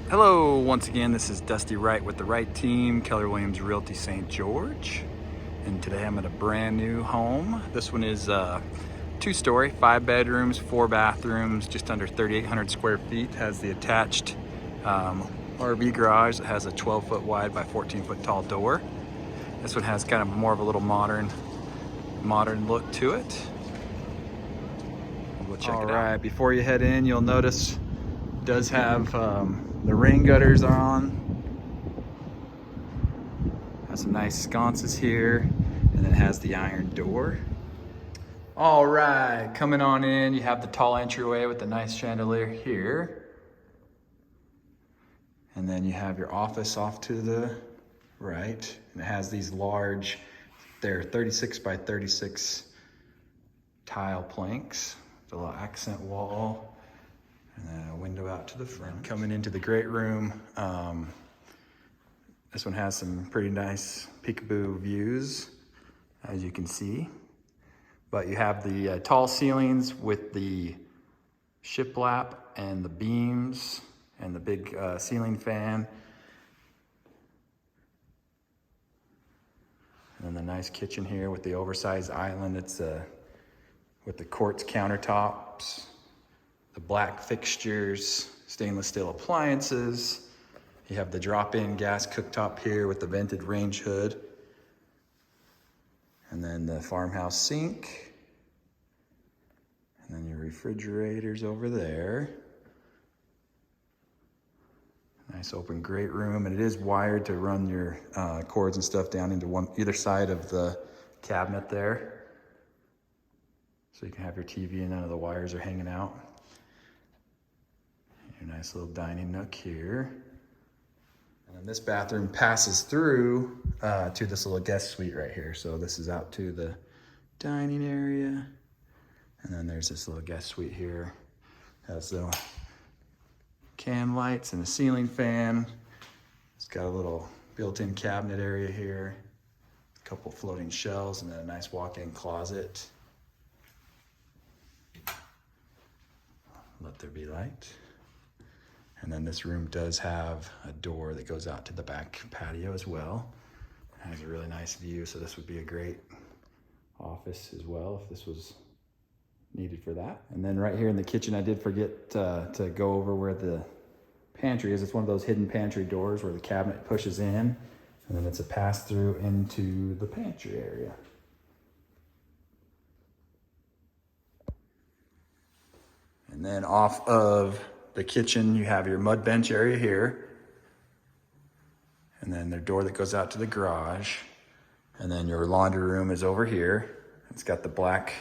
Hello, once again, this is Dusty Wright with the Wright team, Keller Williams Realty St. George. And today I'm at a brand new home. This one is two-story, 5 bedrooms, 4 bathrooms, just under 3,800 square feet. Has the attached RV garage that has a 12-foot wide by 14-foot tall door. This one has kind of more of a little modern look to it. We'll check it out. All right, before you head in, you'll notice it does have the rain gutters are on. Has some nice sconces here, and then it has the iron door. All right, coming on in, you have the tall entryway with the nice chandelier here. And then you have your office off to the right. And it has these large, they're 36 by 36 tile planks, with a little accent wall. And then a window out to the front. Coming into the great room, this one has some pretty nice peekaboo views, as you can see. But you have the tall ceilings with the shiplap and the beams and the big ceiling fan. And then the nice kitchen here with the oversized island. It's with the quartz countertops, the black fixtures, stainless steel appliances. You have the drop-in gas cooktop here with the vented range hood. And then the farmhouse sink. And then your refrigerators over there. Nice open great room, and it is wired to run your cords and stuff down into either side of the cabinet there. So you can have your TV and none of the wires are hanging out. Your nice little dining nook here. And then this bathroom passes through to this little guest suite right here. So this is out to the dining area. And then there's this little guest suite here. Has the can lights and a ceiling fan. It's got a little built-in cabinet area here. A couple floating shelves and then a nice walk-in closet. Let there be light. And then this room does have a door that goes out to the back patio as well. It has a really nice view, so this would be a great office as well if this was needed for that. And then right here in the kitchen, I did forget to go over where the pantry is. It's one of those hidden pantry doors where the cabinet pushes in, and then it's a pass-through into the pantry area. And then off of the kitchen, you have your mud bench area here. And then the door that goes out to the garage. And then your laundry room is over here. It's got the black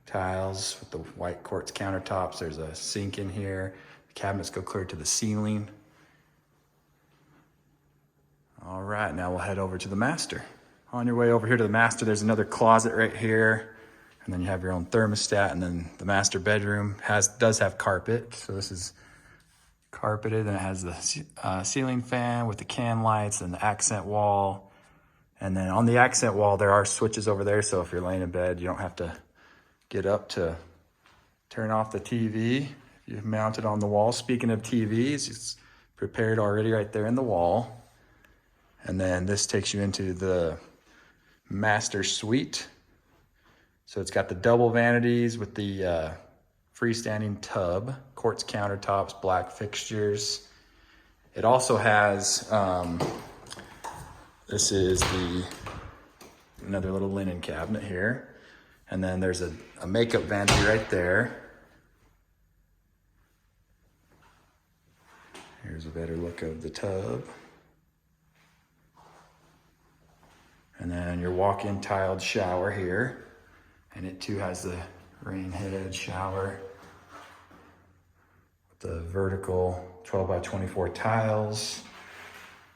tiles with the white quartz countertops. There's a sink in here. The cabinets go clear to the ceiling. All right, now we'll head over to the master. On your way over here to the master, there's another closet right here. And then you have your own thermostat, and then the master bedroom does have carpet. So this is carpeted, and it has the ceiling fan with the can lights and the accent wall. And then on the accent wall, there are switches over there. So if you're laying in bed, you don't have to get up to turn off the TV. You've mounted on the wall. Speaking of TVs, it's prepared already right there in the wall. And then this takes you into the master suite. So it's got the double vanities with the freestanding tub, quartz countertops, black fixtures. It also has, this is another little linen cabinet here. And then there's a makeup vanity right there. Here's a better look of the tub. And then your walk-in tiled shower here. And it too has the rain head shower with the vertical 12 by 24 tiles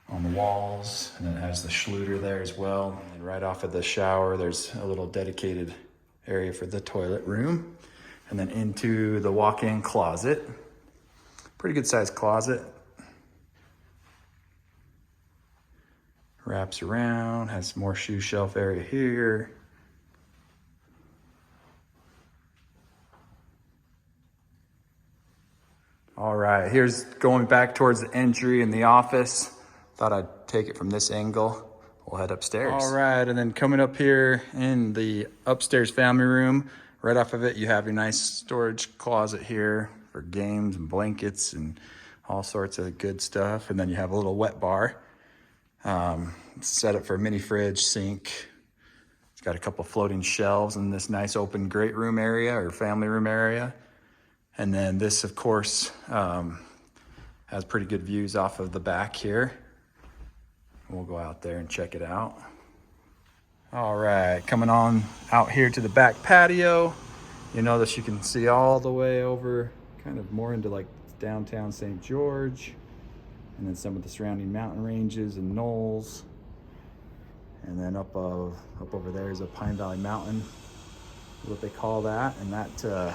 on the walls. And then it has the Schluter there as well. And right off of the shower, there's a little dedicated area for the toilet room. And then into the walk-in closet. Pretty good sized closet. Wraps around, has more shoe shelf area here. All right. right, here's going back towards the entry in the office. Thought I'd take it from this angle. We'll head upstairs. All right, and then coming up here in the upstairs family room, right off of it, you have your nice storage closet here for games and blankets and all sorts of good stuff. And then you have a little wet bar. Set up for a mini fridge, sink. It's got a couple floating shelves in this nice open great room area or family room area. And then this, of course, has pretty good views off of the back here. We'll go out there and check it out. All right, coming on out here to the back patio. You notice you can see all the way over, kind of more into like downtown St. George, and then some of the surrounding mountain ranges and knolls. And then up over there is a Pine Valley Mountain, what they call that. And that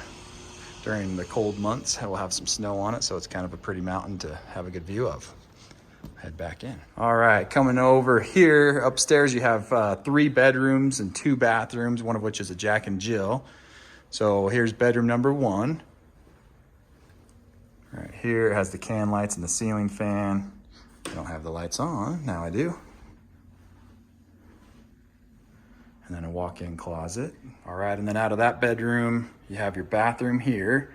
during the cold months, will have some snow on it, so it's kind of a pretty mountain to have a good view of. Head back in. All right, coming over here upstairs, you have 3 bedrooms and 2 bathrooms, one of which is a Jack and Jill. So here's bedroom number 1. Right here, it has the can lights and the ceiling fan. I don't have the lights on, now I do. And then a walk-in closet. All right, and then out of that bedroom, you have your bathroom here.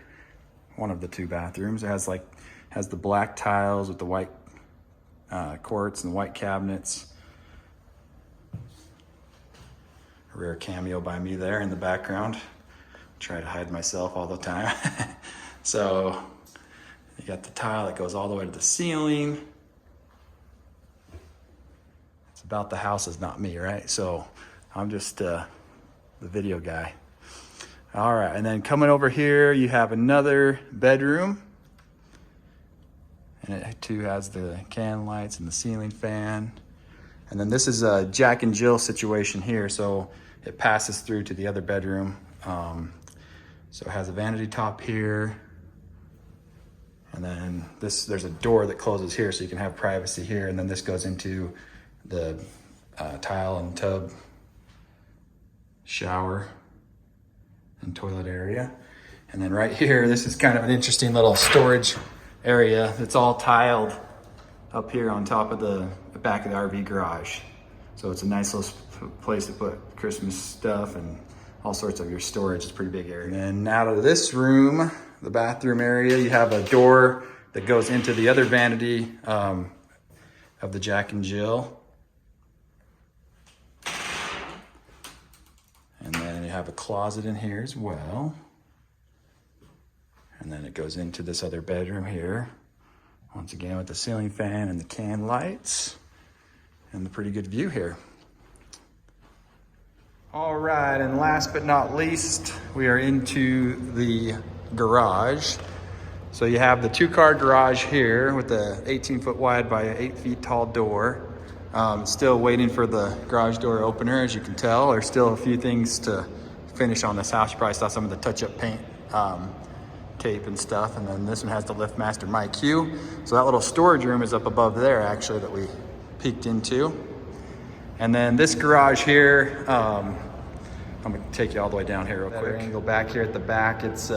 One of the 2 bathrooms. It has the black tiles with the white quartz and white cabinets. A rare cameo by me there in the background. Try to hide myself all the time. So you got the tile that goes all the way to the ceiling. It's about the house, is not me, right? So I'm just the video guy. All right, and then coming over here, you have another bedroom. And it too has the can lights and the ceiling fan. And then this is a Jack and Jill situation here. So it passes through to the other bedroom. So it has a vanity top here. And then there's a door that closes here so you can have privacy here. And then this goes into the tile and tub shower and toilet area. And then right here, this is kind of an interesting little storage area. It's all tiled up here on top of the back of the RV garage. So it's a nice little place to put Christmas stuff and all sorts of your storage. It's a pretty big area. And then out of this room, the bathroom area, you have a door that goes into the other vanity of the Jack and Jill. And then you have a closet in here as well. And then it goes into this other bedroom here. Once again with the ceiling fan and the can lights and the pretty good view here. All right, and last but not least, we are into the garage. So you have the 2-car garage here with the 18-foot wide by 8 feet tall door. Still waiting for the garage door opener, as you can tell. There's still a few things to finish on this house. You probably saw some of the touch-up paint tape and stuff. And then this one has the LiftMaster MyQ. So that little storage room is up above there, actually, that we peeked into. And then this garage here, I'm gonna take you all the way down here real quick. Angle back here at the back, it's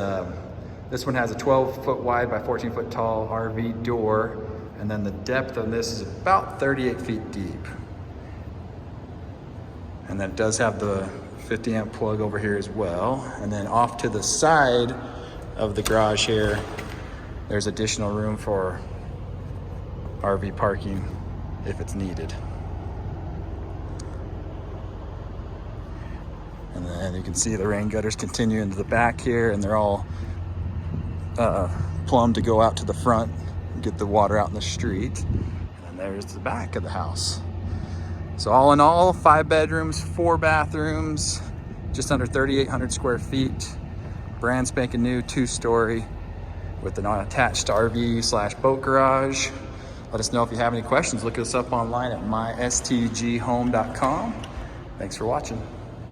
this one has a 12-foot wide by 14-foot tall RV door. And then the depth on this is about 38 feet deep. And then it does have the 50 amp plug over here as well. And then off to the side of the garage here, there's additional room for RV parking if it's needed. And then you can see the rain gutters continue into the back here, and they're all plumbed to go out to the front and get the water out in the street. And then there's the back of the house. So all in all, 5 bedrooms, 4 bathrooms, just under 3,800 square feet. Brand spanking new 2-story with an attached RV/boat garage. Let us know if you have any questions. Look us up online at mystghome.com. Thanks for watching.